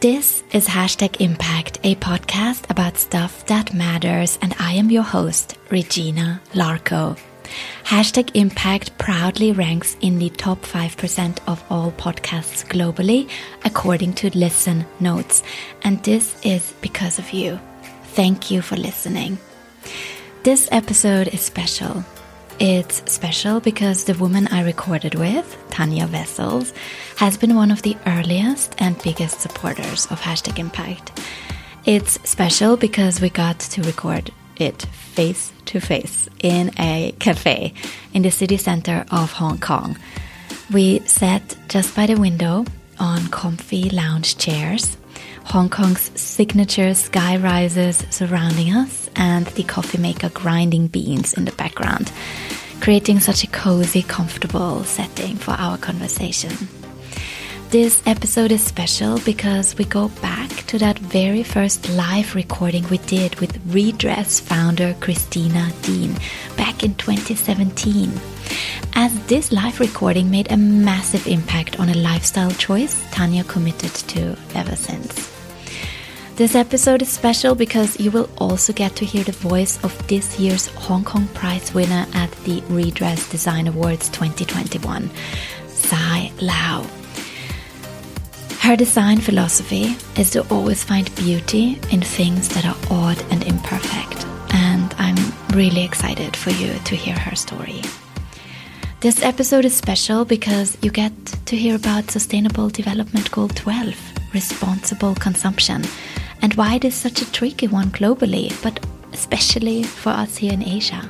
This is Hashtag Impact, a podcast about stuff that matters, and I am your host, Regina Larco. Hashtag Impact proudly ranks in the top 5% of all podcasts globally, according to Listen Notes, and this is because of you. Thank you for listening. This episode is special. It's special because the woman I recorded with, Tanja Wessels, has been one of the earliest and biggest supporters of Hashtag Impact. It's special because we got to record it face to face in a cafe in the city center of Hong Kong. We sat just by the window on comfy lounge chairs, Hong Kong's signature sky rises surrounding us, and the coffee maker grinding beans in the background, creating such a cozy, comfortable setting for our conversation. This episode is special because we go back to that very first live recording we did with Redress founder Christina Dean back in 2017. As this live recording made a massive impact on a lifestyle choice Tanja committed to ever since. This episode is special because you will also get to hear the voice of this year's Hong Kong Prize winner at the Redress Design Awards 2021, Sai Lau. Her design philosophy is to always find beauty in things that are odd and imperfect, and I'm really excited for you to hear her story. This episode is special because you get to hear about Sustainable Development Goal 12, responsible consumption, and why it is such a tricky one globally, but especially for us here in Asia.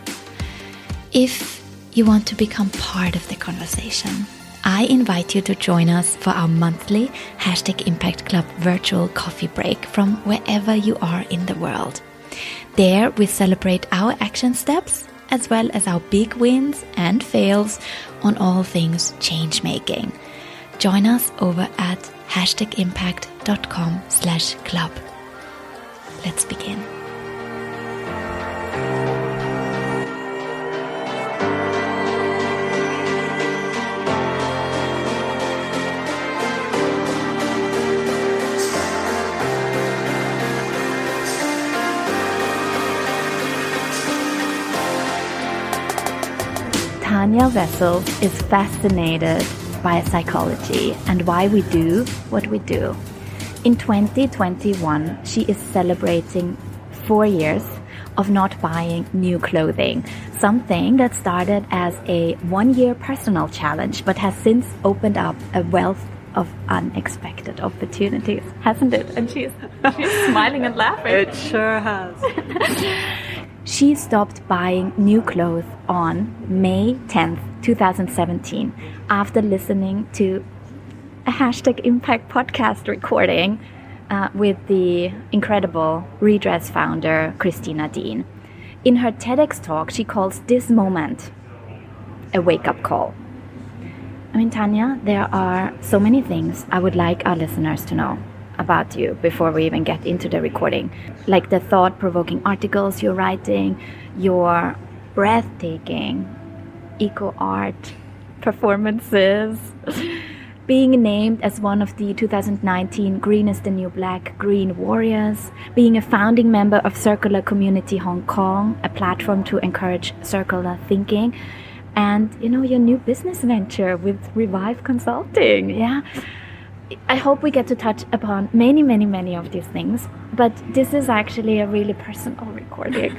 If you want to become part of the conversation, I invite you to join us for our monthly Hashtag Impact Club virtual coffee break from wherever you are in the world. There we celebrate our action steps as well as our big wins and fails on all things change making. Join us over at hashtagimpact.com/club. Let's begin. Tanja Wessels is fascinated by psychology and why we do what we do. In 2021, she is celebrating 4 years of not buying new clothing, something that started as a 1-year personal challenge, but has since opened up a wealth of unexpected opportunities, hasn't it? And she's smiling and laughing. It sure has. She stopped buying new clothes on May 10th, 2017, after listening to a Hashtag Impact podcast recording with the incredible Redress founder, Christina Dean. In her TEDx talk, she calls this moment a wake-up call. I mean, Tanja, there are so many things I would like our listeners to know about you before we even get into the recording, like the thought-provoking articles you're writing, your breathtaking eco-art performances, being named as one of the 2019 Green is the New Black Green Warriors, being a founding member of Circular Community Hong Kong, a platform to encourage circular thinking, and your new business venture with Revive Consulting. Yeah, I hope we get to touch upon many of these things, but this is actually a really personal recording,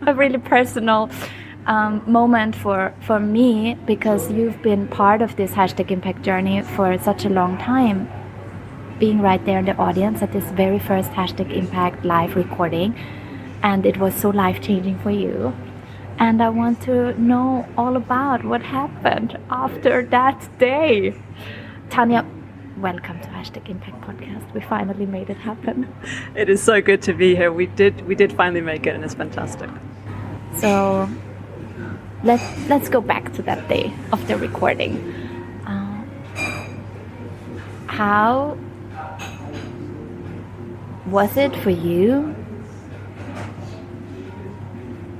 a really personal moment for me, because you've been part of this Hashtag Impact journey for such a long time, being right there in the audience at this very first Hashtag Impact live recording, and it was so life-changing for you. And I want to know all about what happened after that day. Tanja, welcome to Hashtag Impact Podcast. We finally made it happen. It is so good to be here. We did finally make it, and it's fantastic. So let's go back to that day of the recording. How was it for you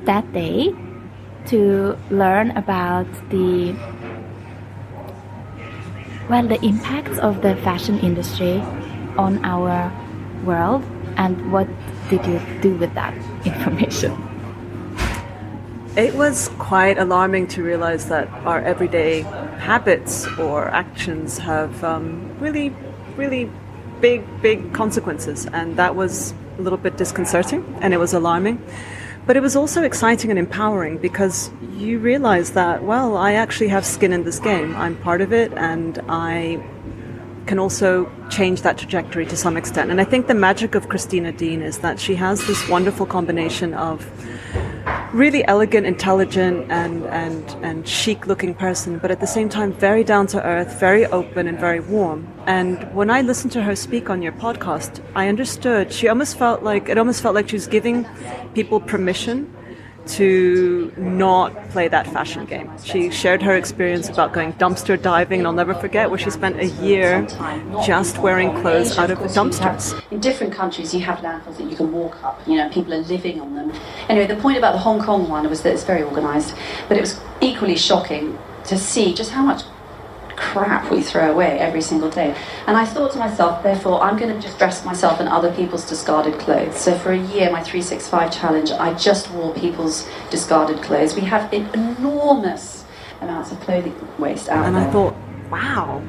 that day to learn about the impacts of the fashion industry on our world, and what did you do with that information? It was quite alarming to realize that our everyday habits or actions have really, really big consequences, and that was a little bit disconcerting, and it was alarming. But it was also exciting and empowering, because you realize that, well, I actually have skin in this game. I'm part of it, and I can also change that trajectory to some extent. And I think the magic of Christina Dean is that she has this wonderful combination of really elegant, intelligent, and chic-looking person, but at the same time very down-to-earth, very open, and very warm. And when I listened to her speak on your podcast, I understood. It almost felt like she was giving people permission to not play that fashion game. She shared her experience about going dumpster diving, and I'll never forget where she spent a year just wearing clothes out of the dumpsters. In different countries, you have landfills that you can walk up, people are living on them. Anyway, the point about the Hong Kong one was that it's very organised, but it was equally shocking to see just how much crap we throw away every single day. And I thought to myself, therefore, I'm going to just dress myself in other people's discarded clothes. So for a year, my 365 challenge, I just wore people's discarded clothes. We have enormous amounts of clothing waste out there. And I thought, wow,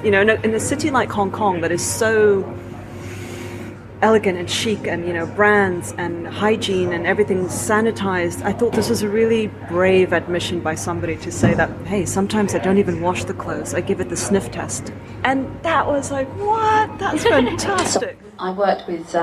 in a city like Hong Kong that is so elegant and chic, and brands and hygiene and everything's sanitized, I thought this was a really brave admission by somebody to say that, hey, sometimes I don't even wash the clothes, I give it the sniff test. And that was like, what? That's fantastic. I worked with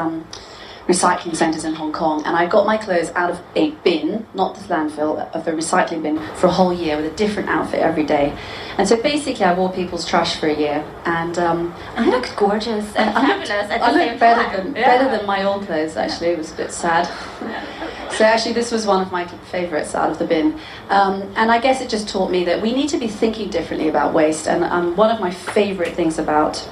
recycling centres in Hong Kong, and I got my clothes out of a bin, not this landfill, of a recycling bin, for a whole year with a different outfit every day. And so basically I wore people's trash for a year, and I looked gorgeous and fabulous at the I same looked time. better than my old clothes, actually. It was a bit sad. So actually this was one of my favourites out of the bin. And I guess it just taught me that we need to be thinking differently about waste, and one of my favourite things about...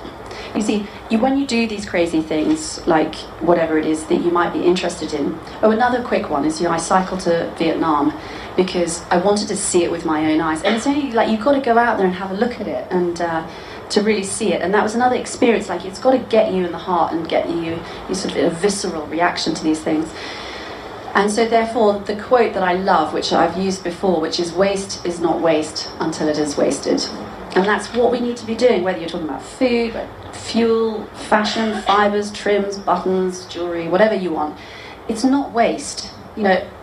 You see, when you do these crazy things, like whatever it is that you might be interested in. Oh, another quick one is, I cycled to Vietnam because I wanted to see it with my own eyes. And it's only like, you've got to go out there and have a look at it, and to really see it. And that was another experience, like it's got to get you in the heart and get you sort of a visceral reaction to these things. And so therefore, the quote that I love, which I've used before, which is, waste is not waste until it is wasted. And that's what we need to be doing, whether you're talking about food, fuel, fashion, fibres, trims, buttons, jewellery, whatever you want. It's not waste.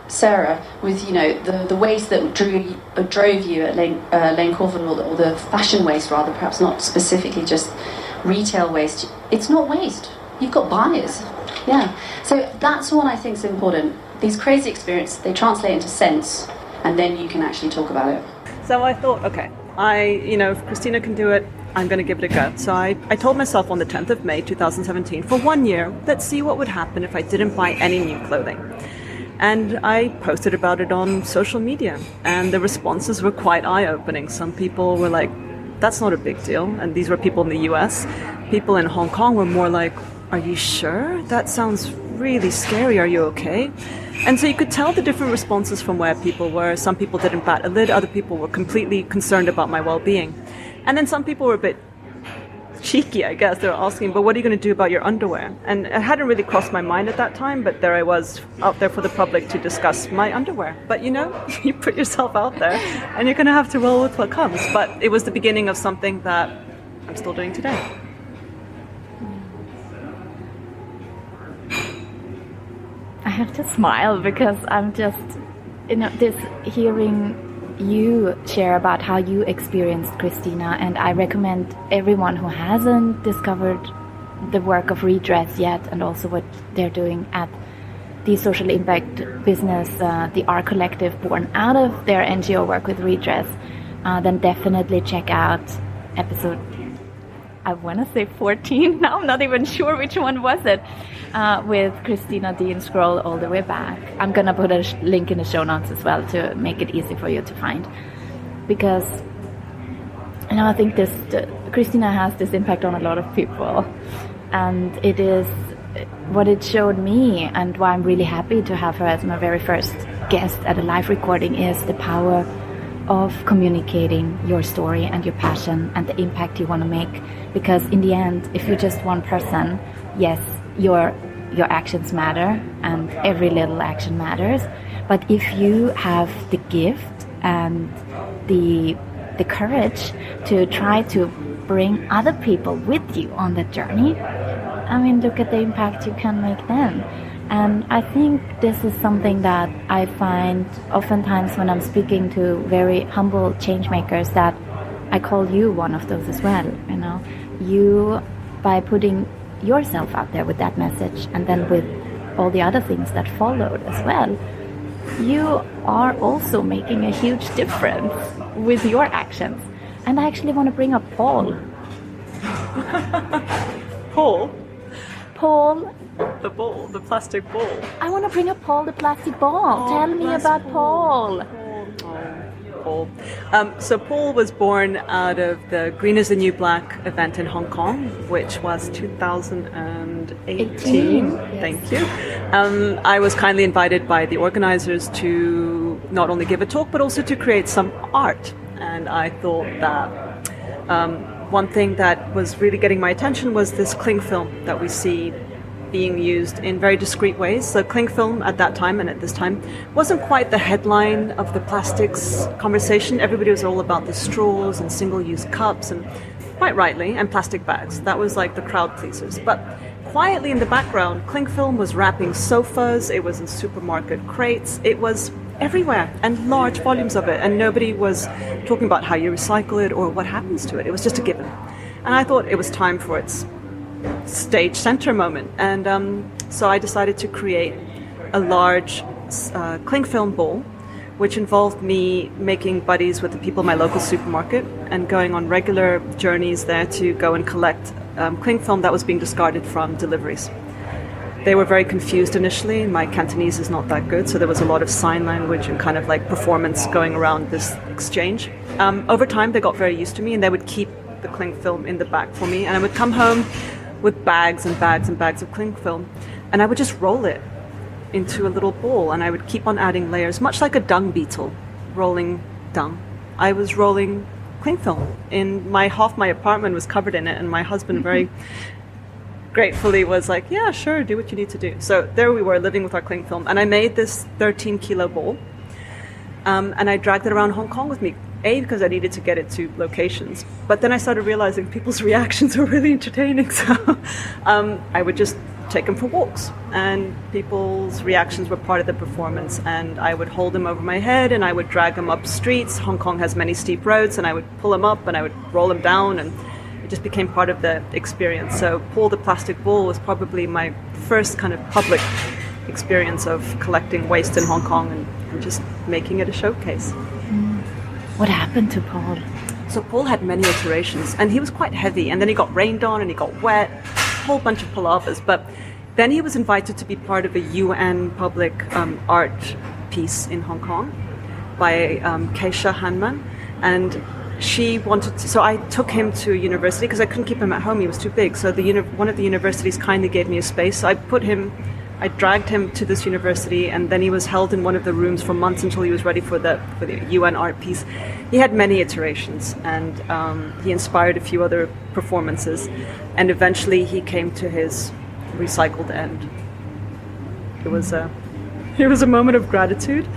Sarah, with the waste that drove you at Lane Crawford, or the fashion waste rather, perhaps not specifically just retail waste, it's not waste. You've got buyers. Yeah. So that's what I think is important. These crazy experiences, they translate into sense, and then you can actually talk about it. So I thought, okay, if Christina can do it, I'm going to give it a go. So I told myself on the 10th of May 2017, for 1 year, let's see what would happen if I didn't buy any new clothing. And I posted about it on social media, and the responses were quite eye-opening. Some people were like, that's not a big deal. And these were people in the US. People in Hong Kong were more like, are you sure? That sounds really scary. Are you okay? And so you could tell the different responses from where people were. Some people didn't bat a lid. Other people were completely concerned about my well-being. And then some people were a bit cheeky, I guess. They were asking, but what are you going to do about your underwear? And it hadn't really crossed my mind at that time, but there I was out there for the public to discuss my underwear. But you put yourself out there, and you're going to have to roll with what comes. But it was the beginning of something that I'm still doing today. I have to smile because I'm just, this hearing you share about how you experienced Christina, and I recommend everyone who hasn't discovered the work of Redress yet, and also what they're doing at the social impact business, the R Collective, born out of their NGO work with Redress, then definitely check out episode, I want to say 14, now I'm not even sure which one was it, with Christina Dean. Scroll all the way back. I'm gonna put a link in the show notes as well to make it easy for you to find, because I think Christina has this impact on a lot of people, and it is what it showed me, and why I'm really happy to have her as my very first guest at a live recording, is the power of communicating your story and your passion and the impact you want to make. Because in the end, if you're just one person, yes, your actions matter, and every little action matters. But if you have the gift and the courage to try to bring other people with you on that journey, I mean, look at the impact you can make then. And I think this is something that I find oftentimes when I'm speaking to very humble change makers, that I call you one of those as well. You know, you, by putting yourself out there with that message, and then with all the other things that followed as well, you are also making a huge difference with your actions. And I actually want to bring up Paul. Paul. The ball, the plastic ball. I want to bring up Paul the plastic ball. Tell me about Paul. Paul. So Paul was born out of the Green is the New Black event in Hong Kong, which was 2018. Yes. Thank you. I was kindly invited by the organizers to not only give a talk, but also to create some art. And I thought that one thing that was really getting my attention was this cling film that we see being used in very discreet ways. So cling film at that time and at this time wasn't quite the headline of the plastics conversation. Everybody was all about the straws and single-use cups, and quite rightly, and plastic bags. That was like the crowd pleasers. But quietly in the background, cling film was wrapping sofas, it was in supermarket crates, it was everywhere, and large volumes of it, and nobody was talking about how you recycle it or what happens to it. It was just a given. And I thought it was time for its stage center moment, and so I decided to create a large cling film bowl, which involved me making buddies with the people in my local supermarket and going on regular journeys there to go and collect cling film that was being discarded from deliveries. They were very confused initially. My Cantonese is not that good, so there was a lot of sign language and kind of like performance going around this exchange. Over time they got very used to me, and they would keep the cling film in the bag for me, and I would come home with bags and bags and bags of cling film, and I would just roll it into a little ball, and I would keep on adding layers, much like a dung beetle rolling dung. I was rolling cling film. Half my apartment was covered in it, and my husband very gratefully was like, yeah, sure, do what you need to do. So there we were, living with our cling film, and I made this 13-kilo bowl, and I dragged it around Hong Kong with me. A, because I needed to get it to locations. But then I started realizing people's reactions were really entertaining. So I would just take them for walks. And people's reactions were part of the performance. And I would hold them over my head, and I would drag them up streets. Hong Kong has many steep roads, and I would pull them up and I would roll them down. And it just became part of the experience. So Paul the Plastic Ball was probably my first kind of public experience of collecting waste in Hong Kong and just making it a showcase. What happened to Paul? So Paul had many iterations, and he was quite heavy, and then he got rained on and he got wet, a whole bunch of palavas. But then he was invited to be part of a UN public art piece in Hong Kong by Keisha Hanman, and she wanted to, so I took him to a university because I couldn't keep him at home, he was too big. So one of the universities kindly gave me a space, so I dragged him to this university, and then he was held in one of the rooms for months until he was ready for the UN art piece. He had many iterations, and he inspired a few other performances, and eventually he came to his recycled end. It was a moment of gratitude,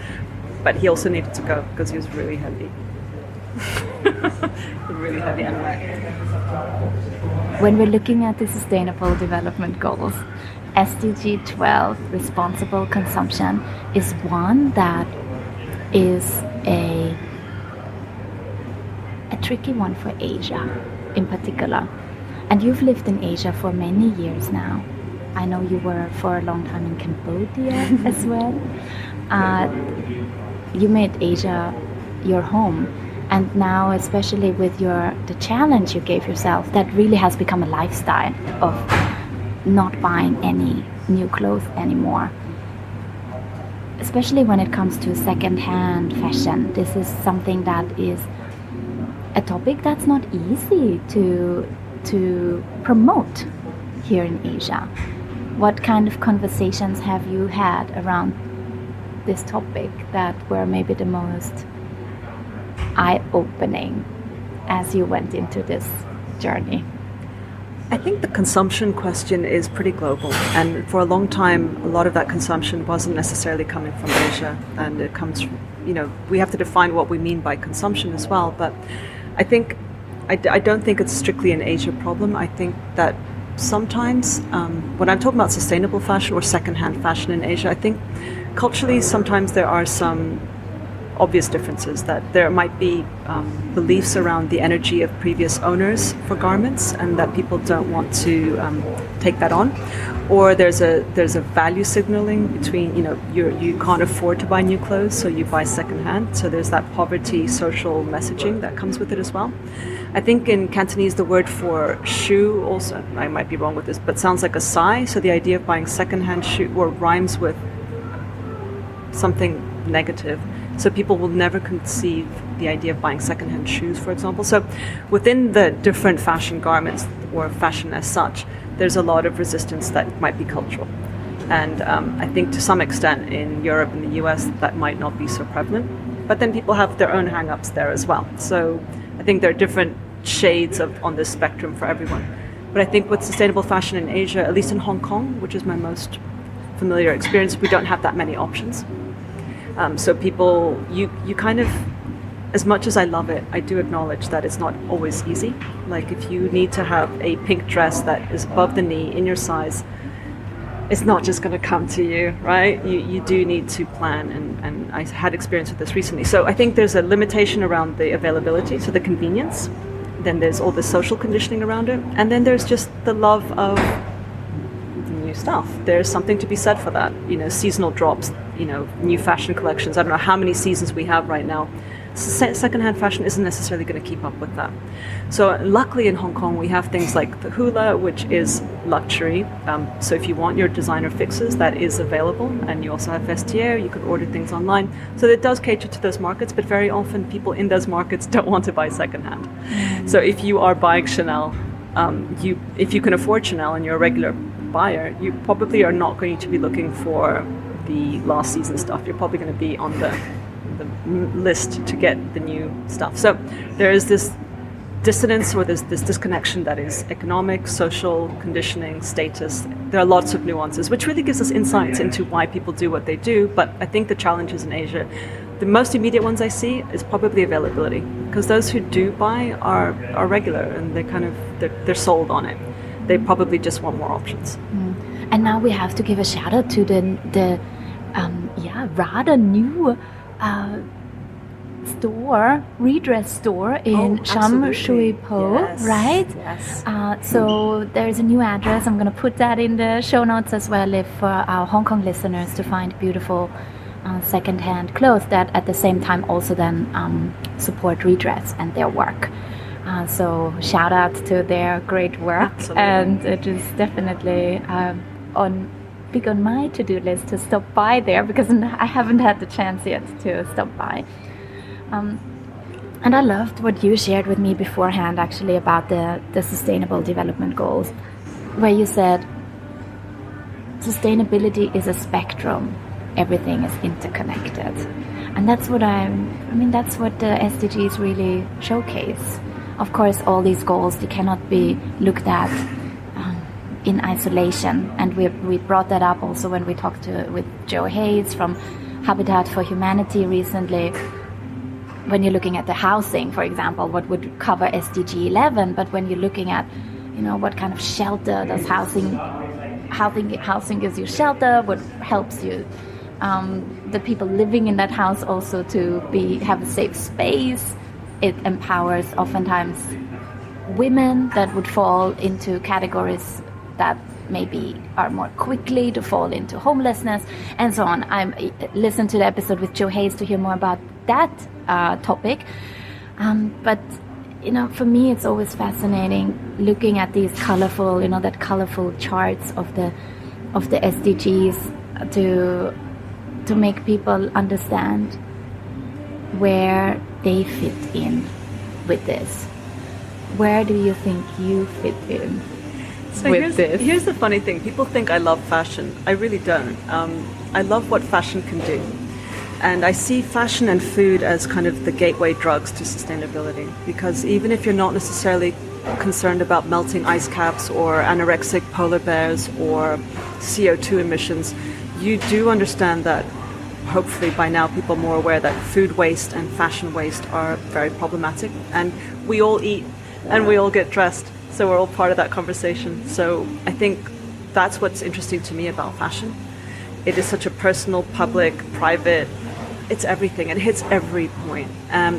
but he also needed to go because he was really heavy. Really heavy and wet. When we're looking at the Sustainable Development Goals, SDG 12, responsible consumption, is one that is a tricky one for Asia in particular. And you've lived in Asia for many years now. I know you were for a long time in Cambodia as well. You made Asia your home. And now, especially with the challenge you gave yourself, that really has become a lifestyle of not buying any new clothes anymore. Especially when it comes to second-hand fashion, this is something that is a topic that's not easy to promote here in Asia. What kind of conversations have you had around this topic that were maybe the most eye-opening as you went into this journey? I think the consumption question is pretty global, and for a long time, a lot of that consumption wasn't necessarily coming from Asia, and it comes from, we have to define what we mean by consumption as well, but I think, I don't think it's strictly an Asia problem. I think that sometimes, when I'm talking about sustainable fashion or secondhand fashion in Asia, I think culturally sometimes there are some obvious differences, that there might be beliefs around the energy of previous owners for garments, and that people don't want to take that on, or there's a value signaling between you can't afford to buy new clothes, so you buy secondhand. So there's that poverty social messaging that comes with it as well. I think in Cantonese the word for shoe also, I might be wrong with this, but sounds like a sai. So the idea of buying secondhand shoe or rhymes with something negative. So people will never conceive the idea of buying secondhand shoes, for example. So within the different fashion garments or fashion as such, there's a lot of resistance that might be cultural. And I think to some extent in Europe and the US that might not be so prevalent. But then people have their own hang-ups there as well. So I think there are different shades on this spectrum for everyone. But I think with sustainable fashion in Asia, at least in Hong Kong, which is my most familiar experience, we don't have that many options. So people, you kind of, as much as I love it, I do acknowledge that it's not always easy. Like if you need to have a pink dress that is above the knee in your size, it's not just going to come to you, right? You do need to plan, and I had experience with this recently. So I think there's a limitation around the availability, so the convenience. Then there's all the social conditioning around it. And then there's just the love of new stuff. There's something to be said for that. Seasonal drops, new fashion collections. I don't know how many seasons we have right now. Secondhand fashion isn't necessarily going to keep up with that. So luckily in Hong Kong we have things like the hula, which is luxury. So if you want your designer fixes, that is available, and you also have vestiaire. You can order things online. So it does cater to those markets, but very often people in those markets don't want to buy secondhand. So if you are buying Chanel, if you can afford Chanel and you're a regular buyer, you probably are not going to be looking for the last season stuff. You're probably going to be on the list to get the new stuff. So there is this dissonance, or this disconnection that is economic, social, conditioning, status. There are lots of nuances, which really gives us insights into why people do what they do. But I think the challenges in Asia, the most immediate ones I see is probably availability, because those who do buy are regular, and they're sold on it. They probably just want more options. And now we have to give a shout out to the rather new redress store in Sham Shui Po, yes, right? Yes. So there's a new address. I'm going to put that in the show notes as well, if for our Hong Kong listeners to find beautiful second-hand clothes that at the same time also then support redress and their work. So shout out to their great work. Absolutely. And it is definitely big on my to-do list to stop by there, because I haven't had the chance yet to stop by. And I loved what you shared with me beforehand, actually, about the Sustainable Development Goals, where you said sustainability is a spectrum. Everything is interconnected. And that's what that's what the SDGs really showcase. Of course, all these goals, they cannot be looked at in isolation, and we brought that up also when we talked with Joe Hayes from Habitat for Humanity recently. When you're looking at the housing, for example, what would cover SDG 11, but when you're looking at, what kind of shelter does housing gives you shelter, what helps you, the people living in that house also to have a safe space. It empowers oftentimes women that would fall into categories that maybe are more quickly to fall into homelessness and so on. I listened to the episode with Joe Hayes to hear more about that topic. But for me, it's always fascinating looking at these colorful, that colorful charts of the SDGs to make people understand where they fit in with this. Where do you think you fit in? So here's the funny thing. People think I love fashion. I really don't. I love what fashion can do. And I see fashion and food as kind of the gateway drugs to sustainability, because even if you're not necessarily concerned about melting ice caps or anorexic polar bears or CO2 emissions, you do understand that hopefully by now people are more aware that food waste and fashion waste are very problematic. And we all eat and we all get dressed, so we're all part of that conversation. So I think that's what's interesting to me about fashion. It is such a personal, public, private, it's everything. It hits every point.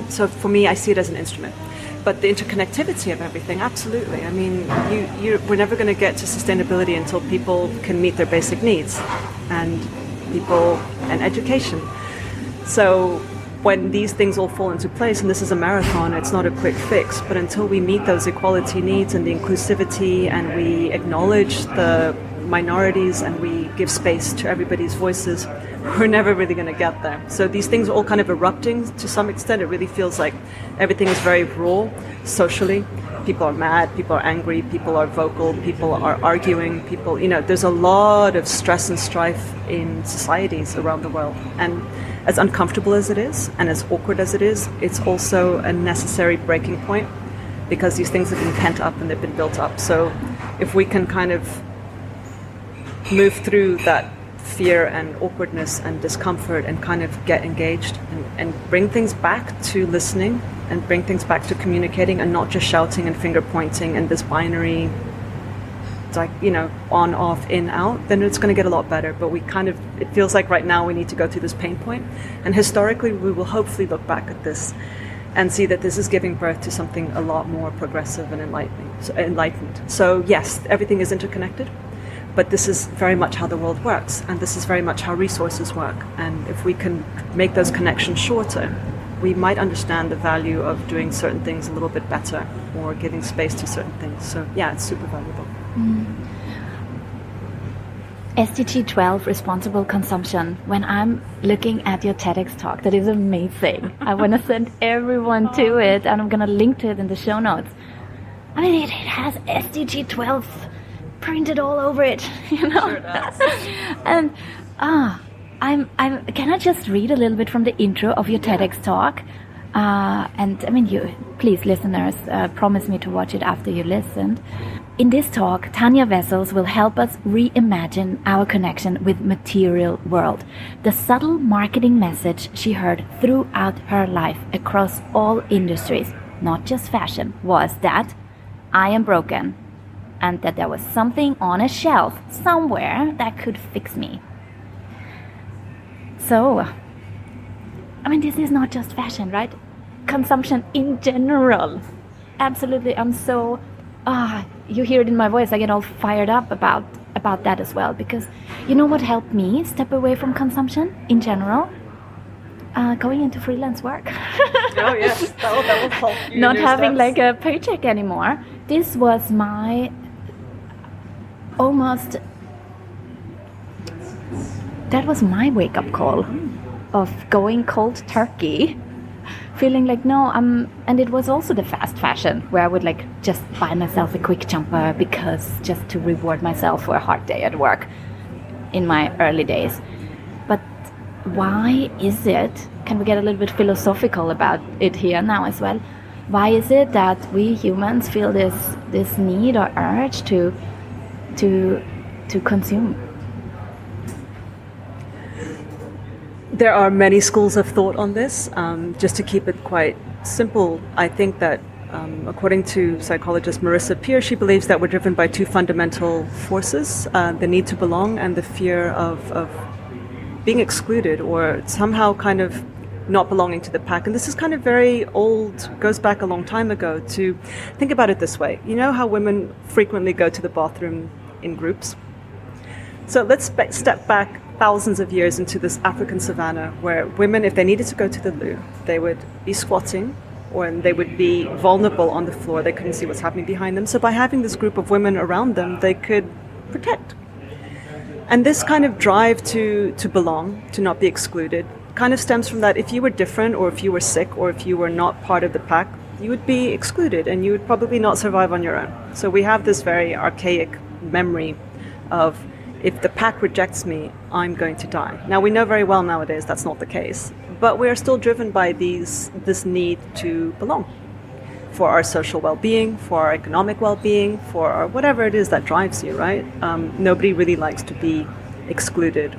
So for me, I see it as an instrument. But the interconnectivity of everything, absolutely. I mean, we're never going to get to sustainability until people can meet their basic needs and education. So when these things all fall into place, and this is a marathon, it's not a quick fix, but until we meet those equality needs and the inclusivity, and we acknowledge the minorities and we give space to everybody's voices, we're never really going to get there. So these things are all kind of erupting to some extent. It really feels like everything is very raw socially. People are mad, people are angry, people are vocal, people are arguing, there's a lot of stress and strife in societies around the world. And as uncomfortable as it is, and as awkward as it is, it's also a necessary breaking point, because these things have been pent up and they've been built up. So if we can kind of move through that fear and awkwardness and discomfort and kind of get engaged and bring things back to listening and bring things back to communicating and not just shouting and finger pointing and this binary, like, on, off, in, out, then it's going to get a lot better. But it feels like right now we need to go through this pain point. And historically, we will hopefully look back at this and see that this is giving birth to something a lot more progressive and enlightened. So yes, everything is interconnected. But this is very much how the world works, and this is very much how resources work. And if we can make those connections shorter, we might understand the value of doing certain things a little bit better, or giving space to certain things. So yeah, it's super valuable. SDG 12, responsible consumption. When I'm looking at your TEDx talk, that is amazing. I want to send everyone to it, and I'm going to link to it in the show notes. I mean, it has SDG 12 printed all over it, Sure does. And can I just read a little bit from the intro of your TEDx talk? And I mean, please, listeners, promise me to watch it after you listened. In this talk, Tanja Wessels will help us reimagine our connection with material world. The subtle marketing message she heard throughout her life across all industries, not just fashion, was that I am broken, and that there was something on a shelf somewhere that could fix me. So, I mean, this is not just fashion, right? Consumption in general. Absolutely, I'm so... you hear it in my voice, I get all fired up about that as well. Because you know what helped me step away from consumption in general? Going into freelance work. Oh yes, that will help you. Not having like a paycheck anymore. This was my... that was my wake-up call of going cold turkey, feeling like and it was also the fast fashion where I would like just buy myself a quick jumper because just to reward myself for a hard day at work in my early days. But why is it, can we get a little bit philosophical about it here now as well, why is it that we humans feel this need or urge to consume? There are many schools of thought on this. Just to keep it quite simple, I think that according to psychologist Marissa Peer, she believes that we're driven by two fundamental forces, the need to belong and the fear of being excluded or somehow kind of not belonging to the pack. And this is kind of very old, goes back a long time ago. To think about it this way, you know how women frequently go to the bathroom in groups? So let's step back thousands of years into this African savannah where women, if they needed to go to the loo, they would be squatting or they would be vulnerable on the floor. They couldn't see what's happening behind them. So by having this group of women around them, they could protect. And this kind of drive to belong, to not be excluded, kind of stems from that. If you were different or if you were sick or if you were not part of the pack, you would be excluded and you would probably not survive on your own. So we have this very archaic memory of if the pack rejects me, I'm going to die. Now, we know very well nowadays that's not the case, but we are still driven by this need to belong, for our social well-being, for our economic well-being, for our whatever it is that drives you, right? Nobody really likes to be excluded.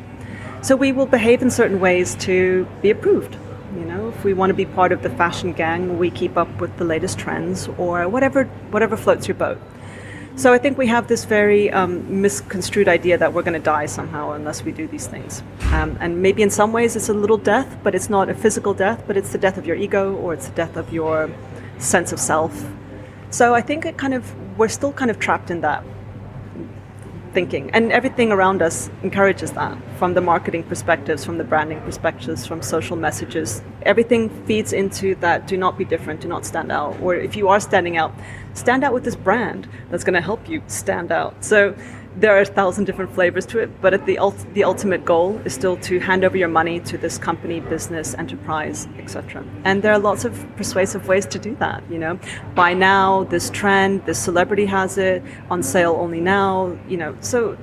So we will behave in certain ways to be approved. You know, if we want to be part of the fashion gang, we keep up with the latest trends or whatever floats your boat. So I think we have this very misconstrued idea that we're going to die somehow unless we do these things. And maybe in some ways it's a little death, but it's not a physical death, but it's the death of your ego, or it's the death of your sense of self. So I think we're still kind of trapped in that thinking. And everything around us encourages that, from the marketing perspectives, from the branding perspectives, from social messages. Everything feeds into that: do not be different, do not stand out. Or if you are standing out, stand out with this brand that's going to help you stand out. So there are 1,000 different flavors to it, but the ultimate goal is still to hand over your money to this company, business, enterprise, etc. And there are lots of persuasive ways to do that. You know, buy now, this trend, this celebrity has it, on sale only now. You know, so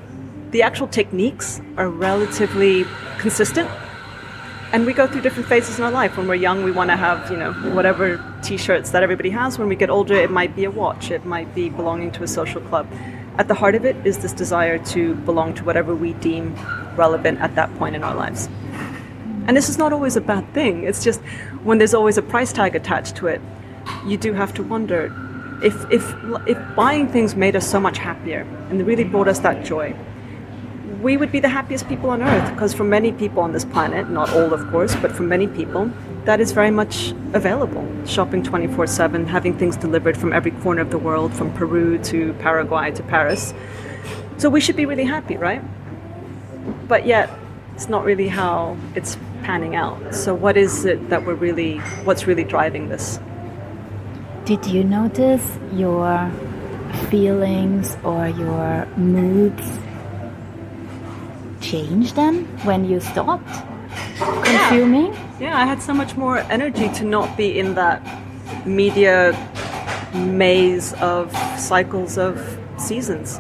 the actual techniques are relatively consistent. And we go through different phases in our life. When we're young, we want to have, you know, whatever t-shirts that everybody has. When we get older, it might be a watch. It might be belonging to a social club. At the heart of it is this desire to belong to whatever we deem relevant at that point in our lives. And this is not always a bad thing. It's just when there's always a price tag attached to it, you do have to wonder if buying things made us so much happier and really brought us that joy, we would be the happiest people on earth, because for many people on this planet, not all of course, but for many people, that is very much available. Shopping 24/7, having things delivered from every corner of the world, from Peru to Paraguay to Paris. So we should be really happy, right? But yet, it's not really how it's panning out. So what is it that what's really driving this? Did you notice your feelings or your moods change then when you stopped consuming? Yeah, I had so much more energy to not be in that media maze of cycles of seasons.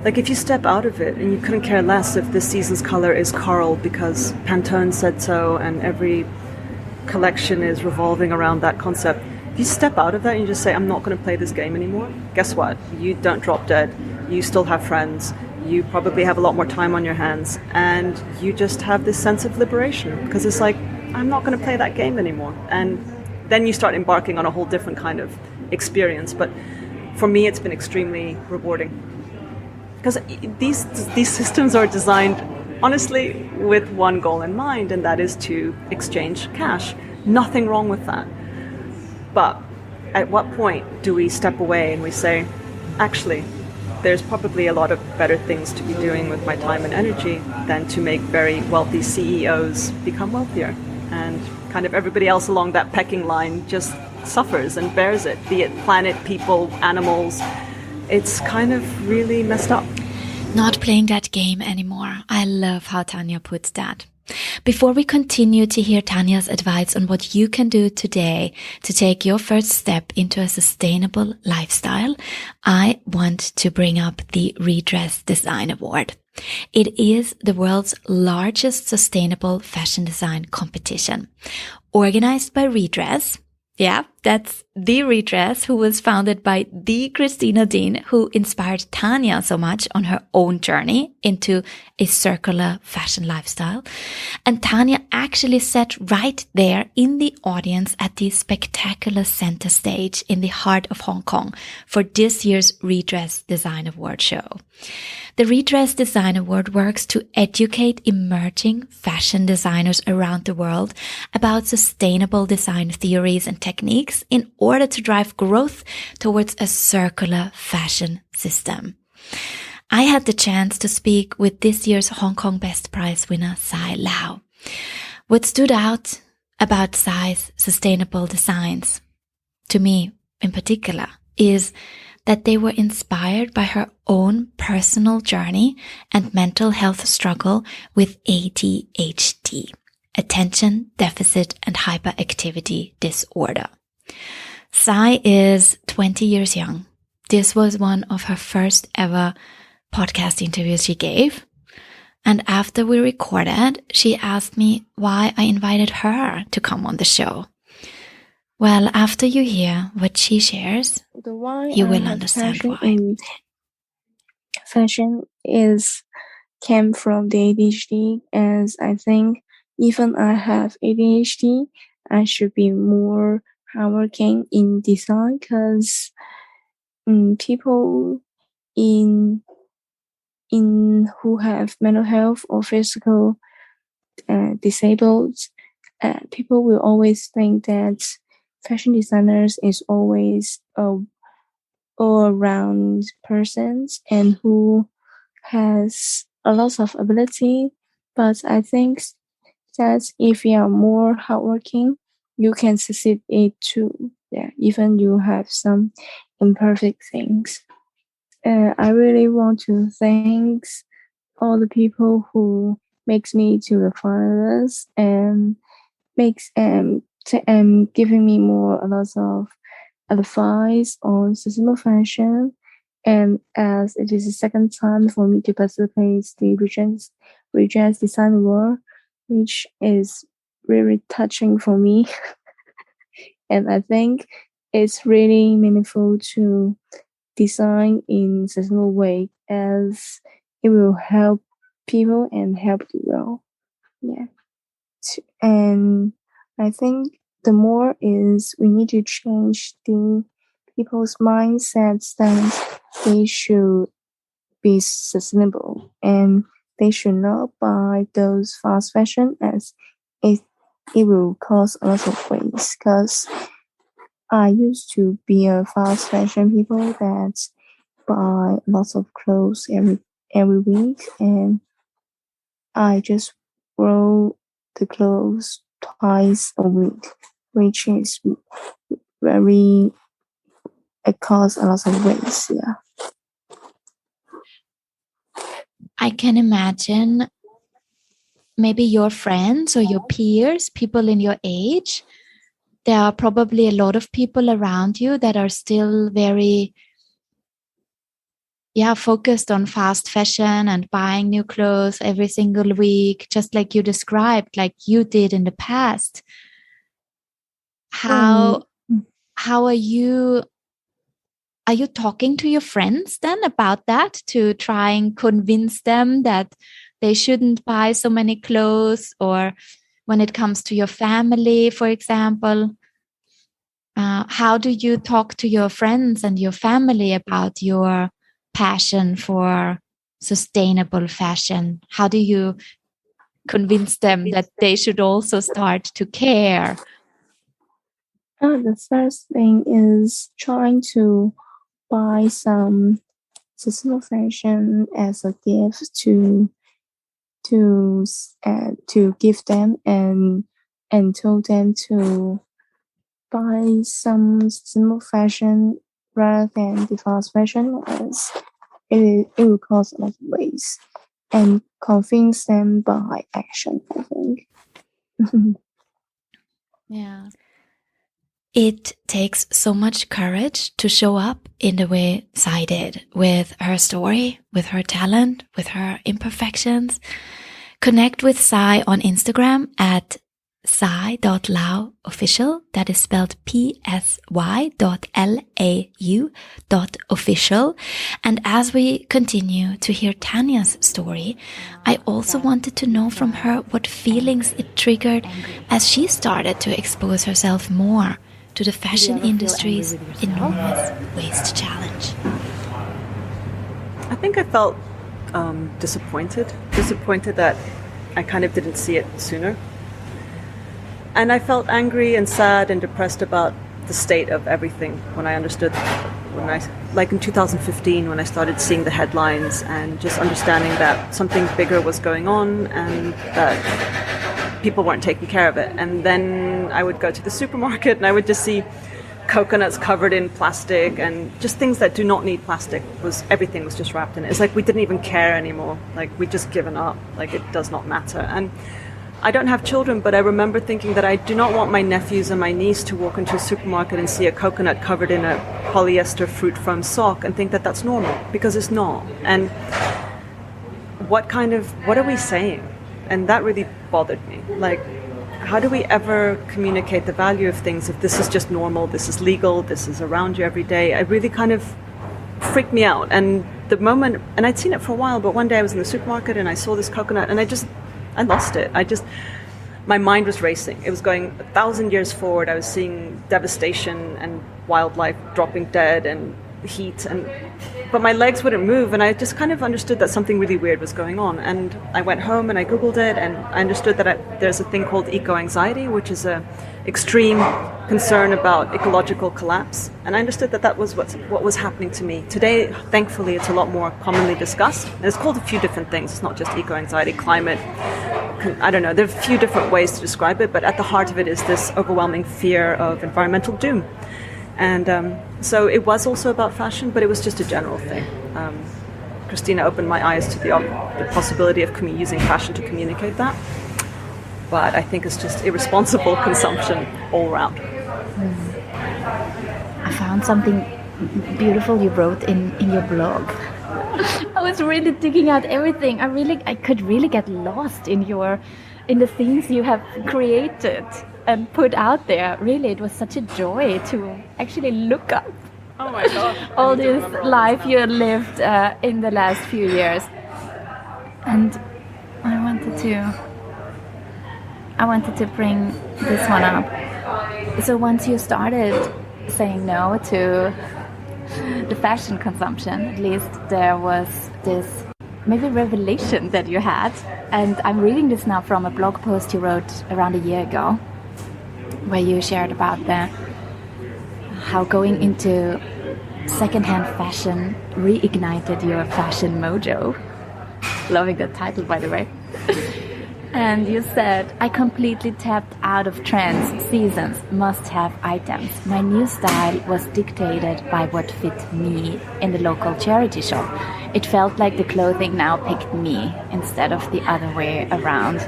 Like, if you step out of it and you couldn't care less if this season's color is coral because Pantone said so and every collection is revolving around that concept, if you step out of that and you just say, I'm not going to play this game anymore, guess what? You don't drop dead. You still have friends. You probably have a lot more time on your hands, and you just have this sense of liberation, because it's like, I'm not going to play that game anymore. And then you start embarking on a whole different kind of experience. But for me, it's been extremely rewarding, because these systems are designed, honestly, with one goal in mind, and that is to exchange cash. Nothing wrong with that. But at what point do we step away and we say, actually, there's probably a lot of better things to be doing with my time and energy than to make very wealthy CEOs become wealthier. And kind of everybody else along that pecking line just suffers and bears it, be it planet, people, animals. It's kind of really messed up. Not playing that game anymore. I love how Tanja puts that. Before we continue to hear Tanja's advice on what you can do today to take your first step into a sustainable lifestyle, I want to bring up the Redress Design Award. It is the world's largest sustainable fashion design competition, organized by Redress. Yeah, that's the Redress, who was founded by the Christina Dean, who inspired Tanja so much on her own journey into a circular fashion lifestyle. And Tanja actually sat right there in the audience at the spectacular center stage in the heart of Hong Kong for this year's Redress Design Award show. The Redress Design Award works to educate emerging fashion designers around the world about sustainable design theories and techniques in order to drive growth towards a circular fashion system. I had the chance to speak with this year's Hong Kong Best Prize winner, Sai Lau. What stood out about Sai's sustainable designs, to me in particular, is that they were inspired by her own personal journey and mental health struggle with ADHD, attention deficit and hyperactivity disorder. Sai is 20 years young. This was one of her first ever podcast interviews she gave. And after we recorded, she asked me why I invited her to come on the show. Well, after you hear what she shares, you will understand why. Fashion came from the ADHD, as I think even I have ADHD, I should be more hardworking in design, because people in who have mental health or physical disabled, people will always think that fashion designers is always all-around persons and who has a lot of ability. But I think that if you are more hardworking, you can succeed it too. Yeah, even you have some imperfect things. I really want to thank all the people who makes me to the finalists and makes giving me a lot of advice on sustainable fashion. And as it is the second time for me to participate the Regents Design Award, which is really touching for me. And I think it's really meaningful to design in a sustainable way, as it will help people and help the world. Yeah. And I think the more is we need to change the people's mindsets that they should be sustainable and they should not buy those fast fashion, as it will cause a lot of waste. Because I used to be a fast fashion people that buy lots of clothes every week, and I just wear the clothes twice a week, which is very, it causes a lot of waste. Yeah. I can imagine maybe your friends or your peers, people in your age, there are probably a lot of people around you that are still very focused on fast fashion and buying new clothes every single week, just like you described, like you did in the past. How are you talking to your friends then about that, to try and convince them that they shouldn't buy so many clothes? Or when it comes to your family, for example, how do you talk to your friends and your family about your passion for sustainable fashion? How do you convince them that they should also start to care? The first thing is trying to buy some sustainable fashion as a gift to give them, and told them to buy some sustainable fashion rather than the fast fashion, as it will cause a lot of waste, and convince them by action, I think. Yeah. It takes so much courage to show up in the way Sai did, with her story, with her talent, with her imperfections. Connect with Sai on Instagram at sai.lau.official. That is spelled psy.lau.official. And as we continue to hear Tanya's story, I also wanted to know from her what feelings it triggered as she started to expose herself more to the fashion industry's enormous waste challenge. I think I felt disappointed that I kind of didn't see it sooner. And I felt angry and sad and depressed about the state of everything when I understood, like in 2015, when I started seeing the headlines and just understanding that something bigger was going on and that people weren't taking care of it. And then I would go to the supermarket and I would just see coconuts covered in plastic and just things that do not need plastic. Everything was just wrapped in it. It's like we didn't even care anymore. Like we'd just given up. Like it does not matter. And I don't have children, but I remember thinking that I do not want my nephews and my niece to walk into a supermarket and see a coconut covered in a polyester fruit foam sock and think that that's normal, because it's not. And what are we saying? And that really bothered me. Like, how do we ever communicate the value of things if this is just normal, this is legal, this is around you every day? It really kind of freaked me out. And the moment, and I'd seen it for a while, but one day I was in the supermarket and I saw this coconut and I lost it. My mind was racing. It was going 1,000 years forward. I was seeing devastation and wildlife dropping dead and heat, but my legs wouldn't move, and I just kind of understood that something really weird was going on. And I went home and I Googled it, and I understood that there's a thing called eco-anxiety, which is a extreme concern about ecological collapse. And I understood that was what was happening to me. Today, thankfully, it's a lot more commonly discussed. And it's called a few different things. It's not just eco-anxiety, climate, I don't know, there are a few different ways to describe it, but at the heart of it is this overwhelming fear of environmental doom. And so it was also about fashion, but it was just a general thing. Christina opened my eyes to the possibility of using fashion to communicate that. But I think it's just irresponsible consumption all around. I found something beautiful you wrote in your blog. I was really digging out everything. I could really get lost in the things you have created and put out there. Really, it was such a joy to actually look up. Oh my God! All this life you lived in the last few years, and I wanted to bring this one up. So once you started saying no to the fashion consumption, at least there was this maybe revelation that you had. And I'm reading this now from a blog post you wrote around a year ago, where you shared about how going into secondhand fashion reignited your fashion mojo. Loving that title, by the way. And you said, I completely tapped out of trends, seasons, must-have items. My new style was dictated by what fit me in the local charity shop. It felt like the clothing now picked me instead of the other way around.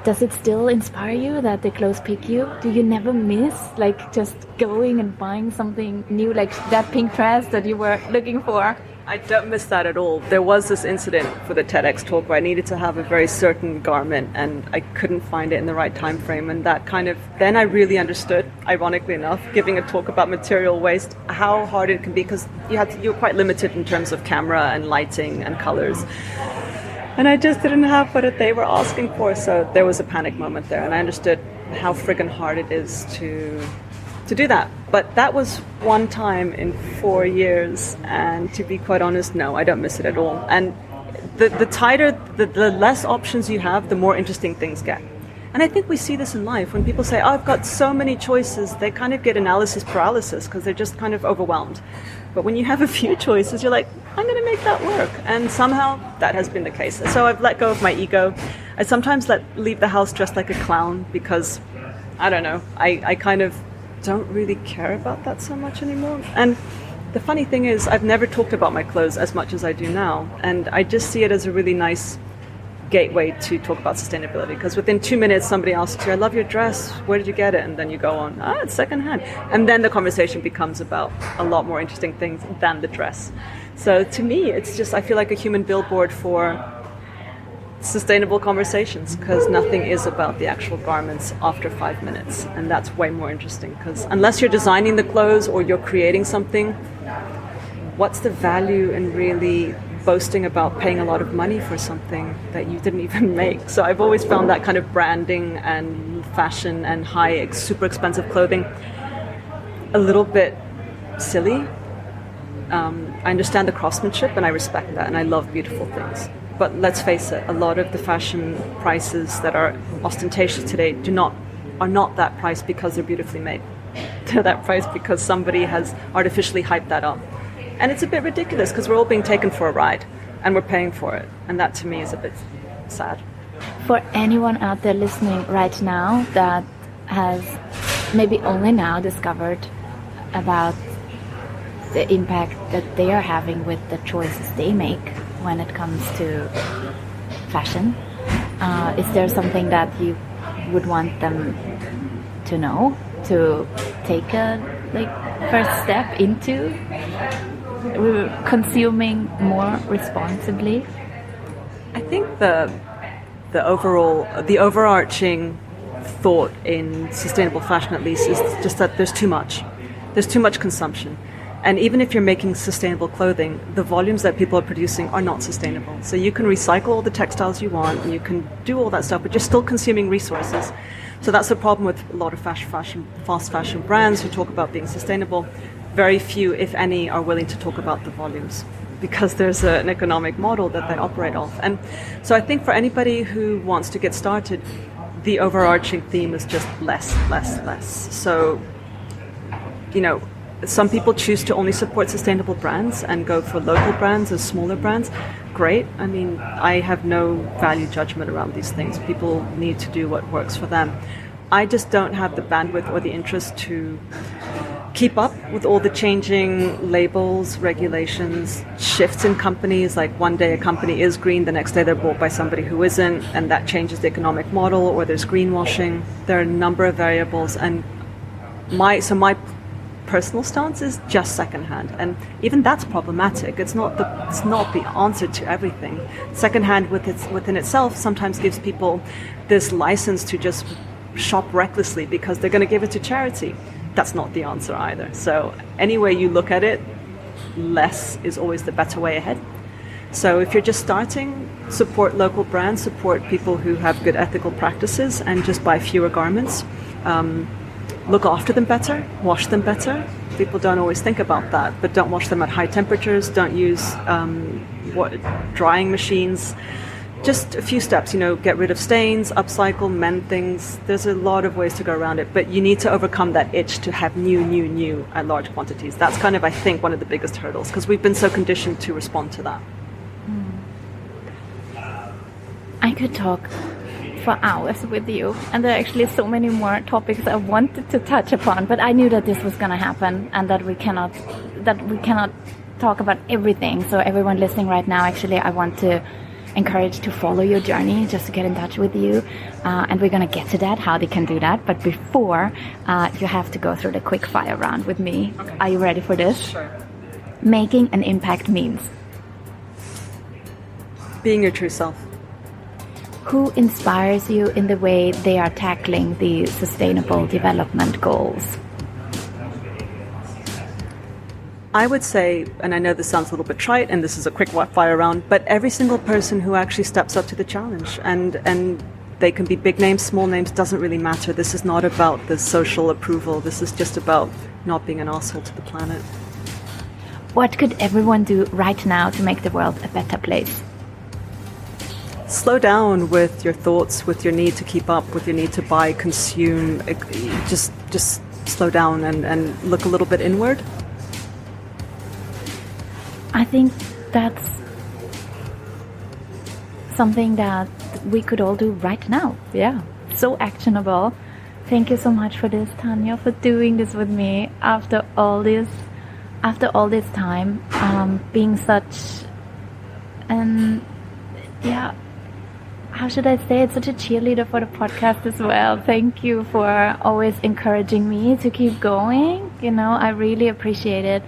Does it still inspire you that the clothes pick you? Do you never miss like just going and buying something new, like that pink dress that you were looking for? I don't miss that at all. There was this incident for the TEDx talk where I needed to have a very certain garment and I couldn't find it in the right time frame, and that then I really understood, ironically enough, giving a talk about material waste, how hard it can be, because you're quite limited in terms of camera and lighting and colors. And I just didn't have what they were asking for, so there was a panic moment there, and I understood how friggin' hard it is to do that. But that was one time in 4 years, and to be quite honest, no, I don't miss it at all. And the tighter, the less options you have, the more interesting things get. And I think we see this in life. When people say, oh, I've got so many choices, they kind of get analysis paralysis because they're just kind of overwhelmed. But when you have a few choices, you're like, I'm going to make that work. And somehow that has been the case. So I've let go of my ego. I sometimes leave the house dressed like a clown because, I don't know, I kind of don't really care about that so much anymore. And the funny thing is, I've never talked about my clothes as much as I do now. And I just see it as a really nice gateway to talk about sustainability, because within 2 minutes somebody asks you, I love your dress, where did you get it? And then you go on, it's secondhand. And then the conversation becomes about a lot more interesting things than the dress. So to me, it's just, I feel like a human billboard for sustainable conversations, because nothing is about the actual garments after 5 minutes. And that's way more interesting, because unless you're designing the clothes or you're creating something, what's the value in really boasting about paying a lot of money for something that you didn't even make? So I've always found that kind of branding and fashion and super expensive clothing a little bit silly. I understand the craftsmanship and I respect that, and I love beautiful things. But let's face it, a lot of the fashion prices that are ostentatious today are not that price because they're beautifully made. They're that price because somebody has artificially hyped that up. And it's a bit ridiculous because we're all being taken for a ride and we're paying for it. And that to me is a bit sad. For anyone out there listening right now that has maybe only now discovered about the impact that they are having with the choices they make when it comes to fashion, is there something that you would want them to know, to take a first step into consuming more responsibly? I think the overarching thought in sustainable fashion, at least, is just that there's too much. There's too much consumption. And even if you're making sustainable clothing, the volumes that people are producing are not sustainable. So you can recycle all the textiles you want, and you can do all that stuff, but you're still consuming resources. So that's the problem with a lot of fast fashion brands who talk about being sustainable. Very few, if any, are willing to talk about the volumes, because there's an economic model that they operate off. And so I think for anybody who wants to get started, the overarching theme is just less. So, some people choose to only support sustainable brands and go for local brands as smaller brands. Great. I mean, I have no value judgment around these things. People need to do what works for them. I just don't have the bandwidth or the interest to keep up with all the changing labels, regulations, shifts in companies. Like one day a company is green, the next day they're bought by somebody who isn't, and that changes the economic model, or there's greenwashing. There are a number of variables, and my personal stance is just secondhand, and even that's problematic. It's not the answer to everything. Secondhand within itself sometimes gives people this license to just shop recklessly because they're going to give it to charity. That's not the answer either. So any way you look at it, less is always the better way ahead. So if you're just starting, support local brands, support people who have good ethical practices, and just buy fewer garments. Look after them better, wash them better. People don't always think about that, but don't wash them at high temperatures. Don't use drying machines. Just a few steps, get rid of stains, upcycle, mend things. There's a lot of ways to go around it, but you need to overcome that itch to have new at large quantities. That's kind of, I think, one of the biggest hurdles, because we've been so conditioned to respond to that. I could talk for hours with you, and there are actually so many more topics I wanted to touch upon, but I knew that this was going to happen, and that we cannot talk about everything. So everyone listening right now, actually, I want to encourage to follow your journey, just to get in touch with you, and we're going to get to that, how they can do that. But before, you have to go through the quick fire round with me. Okay. Are you ready for this? Sure. Making an impact means being your true self. Who inspires you in the way they are tackling the sustainable development goals? I would say, and I know this sounds a little bit trite, and this is a quick fire round, but every single person who actually steps up to the challenge, and they can be big names, small names, doesn't really matter. This is not about the social approval. This is just about not being an asshole to the planet. What could everyone do right now to make the world a better place? Slow down with your thoughts, with your need to keep up, with your need to buy, consume. Just slow down and look a little bit inward. I think that's something that we could all do right now. Yeah, so actionable. Thank you so much for this, Tanja, for doing this with me after all this time, being such how should I say it, such a cheerleader for the podcast as well. Thank you for always encouraging me to keep going. I really appreciate it,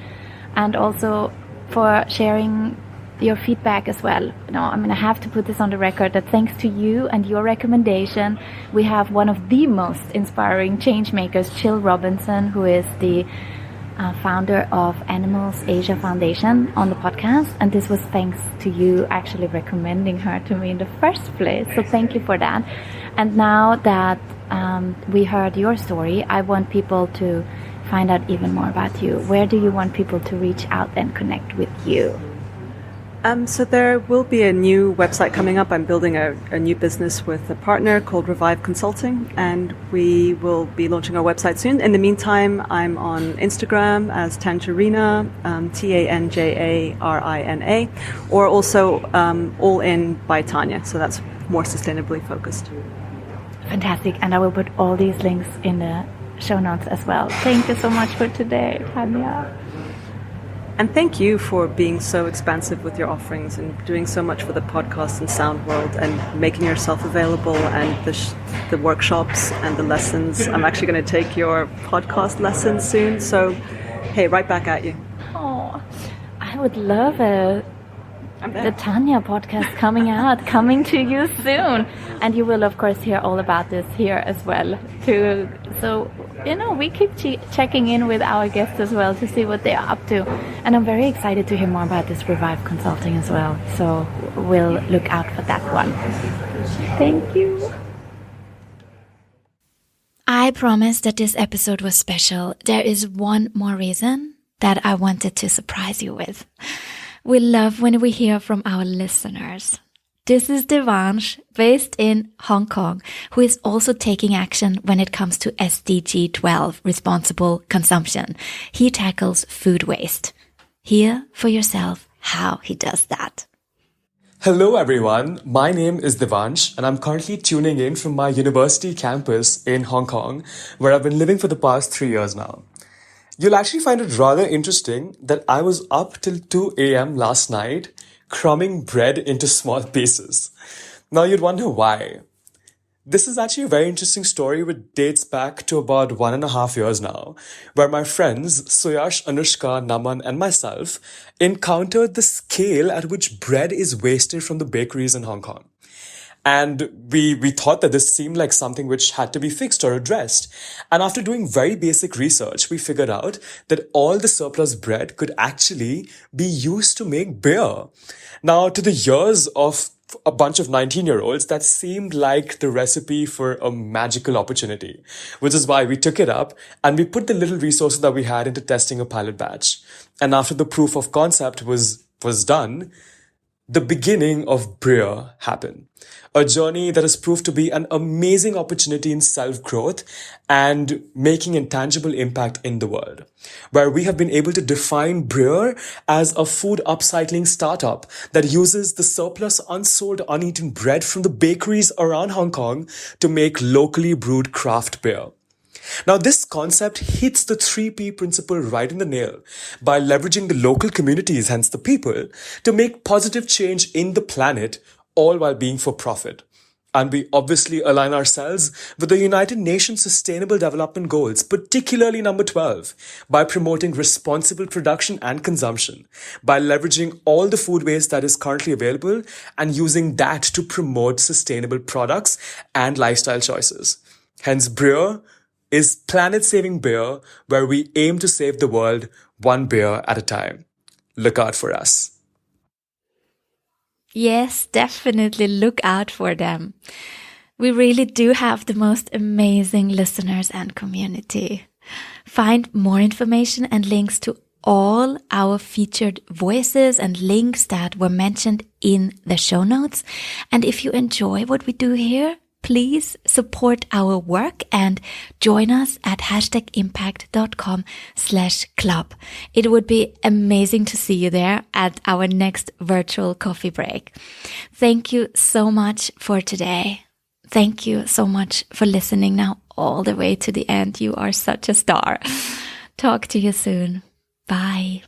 and also for sharing your feedback as well. I have to put this on the record that thanks to you and your recommendation, we have one of the most inspiring change makers, Jill Robinson, who is the founder of Animals Asia Foundation, on the podcast, and this was thanks to you actually recommending her to me in the first place. So thank you for that. And now that we heard your story, I want people to find out even more about you. Where do you want people to reach out and connect with you? So there will be a new website coming up. I'm building a new business with a partner called Revive Consulting, and we will be launching our website soon. In the meantime, I'm on Instagram as Tanjarina, Tanjarina, or also All In by Tanja. So that's more sustainably focused. Fantastic. And I will put all these links in the show notes as well. Thank you so much for today, Tanja. And thank you for being so expansive with your offerings and doing so much for the podcast and sound world, and making yourself available, and the workshops and the lessons. I'm actually going to take your podcast lessons soon. So, hey, right back at you. Oh, I would love a the Tanja podcast coming to you soon. And you will, of course, hear all about this here as well, too. So, we keep checking in with our guests as well to see what they are up to. And I'm very excited to hear more about this Revive Consulting as well. So we'll look out for that one. Thank you. I promised that this episode was special. There is one more reason that I wanted to surprise you with. We love when we hear from our listeners. This is Devansh, based in Hong Kong, who is also taking action when it comes to SDG 12, responsible consumption. He tackles food waste. Hear for yourself how he does that. Hello everyone, my name is Devansh and I'm currently tuning in from my university campus in Hong Kong, where I've been living for the past 3 years now. You'll actually find it rather interesting that I was up till 2 a.m. last night crumbing bread into small pieces. Now you'd wonder why. This is actually a very interesting story which dates back to about 1.5 years now, where my friends Suyash, Anushka, Naman and myself encountered the scale at which bread is wasted from the bakeries in Hong Kong. And we thought that this seemed like something which had to be fixed or addressed. And after doing very basic research, we figured out that all the surplus bread could actually be used to make beer. Now, to the ears of a bunch of 19-year-olds, that seemed like the recipe for a magical opportunity, which is why we took it up and we put the little resources that we had into testing a pilot batch. And after the proof of concept was done, the beginning of Breer happened. A journey that has proved to be an amazing opportunity in self-growth and making a tangible impact in the world, where we have been able to define Breer as a food upcycling startup that uses the surplus unsold, uneaten bread from the bakeries around Hong Kong to make locally brewed craft beer. Now, this concept hits the 3P principle right in the nail by leveraging the local communities, hence the people, to make positive change in the planet, all while being for profit. And we obviously align ourselves with the United Nations Sustainable Development Goals, particularly number 12, by promoting responsible production and consumption, by leveraging all the food waste that is currently available and using that to promote sustainable products and lifestyle choices. Hence, Breer is planet-saving beer, where we aim to save the world one beer at a time. Look out for us. Yes, definitely look out for them. We really do have the most amazing listeners and community. Find more information and links to all our featured voices and links that were mentioned in the show notes. And if you enjoy what we do here, please support our work and join us at #impact.com/club. It would be amazing to see you there at our next virtual coffee break. Thank you so much for today. Thank you so much for listening now all the way to the end. You are such a star. Talk to you soon. Bye.